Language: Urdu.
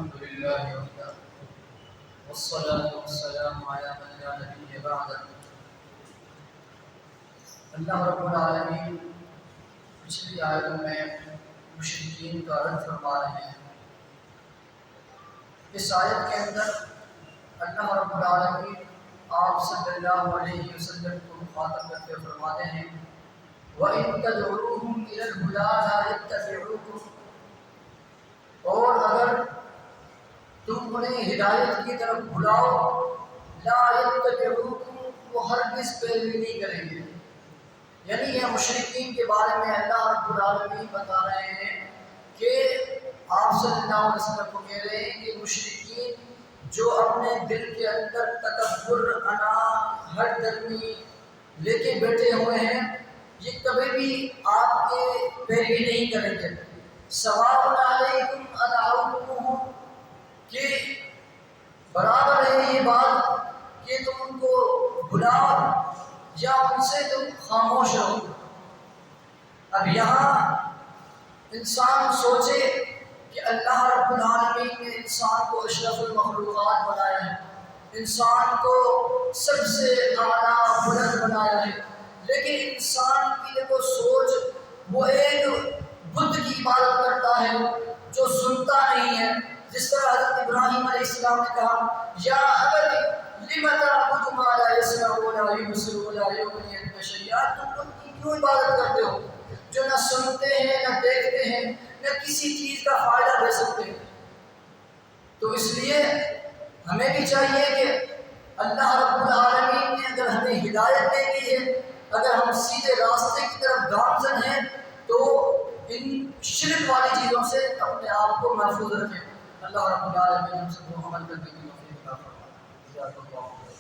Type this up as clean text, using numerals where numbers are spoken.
الحمد لله وحده والصلاة والسلام على من لا نبي بعده۔ اللہ رب العالمین پچھلی آیتوں میں مشرکین کا رد فرما رہے ہیں۔ اس آیت کے اندر اللہ رب العالمین آپ صلی اللہ علیہ وسلم کو مخاطب کرتے فرماتے ہیں وَإِن تَدْعُوهُمْ إِلَى الْهُدَىٰ لَا يَتَّبِعُوكُمْ، اور اگر تم انہیں ہدایت کی طرف بلاؤ لا يَتَّبِعُوكُمْ، وہ ہرگز پیروی نہیں کریں گے۔ یعنی یہ مشرکین کے بارے میں اللہ رب العالمین بتا رہے ہیں کہ آپ صلی اللہ علیہ وسلم کو کہہ رہے ہیں کہ مشرکین جو اپنے دل کے اندر تکبر، انا، ہر درمی لے کے بیٹھے ہوئے ہیں، یہ کبھی بھی آپ کے پیروی نہیں کریں گے۔ سواء علیکم ادعوتموہم، کہ برابر ہے یہ بات کہ تم ان کو بلاؤ یا ان سے تم خاموش رہو۔ اب یہاں انسان سوچے کہ اللہ رب العالمین نے انسان کو اشرف المخلوقات بنایا ہے، انسان کو سب سے اعلیٰ بلند بنایا ہے، لیکن انسان کی دیکھو سوچ، وہ ایک بت کی عبادت کرتا ہے جو سنتا نہیں ہے۔ جس طرح حضرت ابراہیم علیہ السلام نے کہا یا ابت لم تعبد ما لا يسمع ولا يبصر ولا يغني عنك شيئا، تم ان کی کیوں عبادت کرتے ہو جو نہ سنتے ہیں، نہ دیکھتے ہیں، نہ کسی چیز کا فائدہ دے سکتے ہیں۔ تو اس لیے ہمیں بھی چاہیے کہ اللہ رب العالمین نے اگر ہمیں ہدایت دے دی ہے، اگر ہم سیدھے راستے کی طرف گامزن ہیں، تو ان شرک والی چیزوں سے اپنے آپ کو محفوظ رکھیں۔ اللہ رب العالمین ہم سب کو عمل کرنے کی توفیق عطا فرمائے۔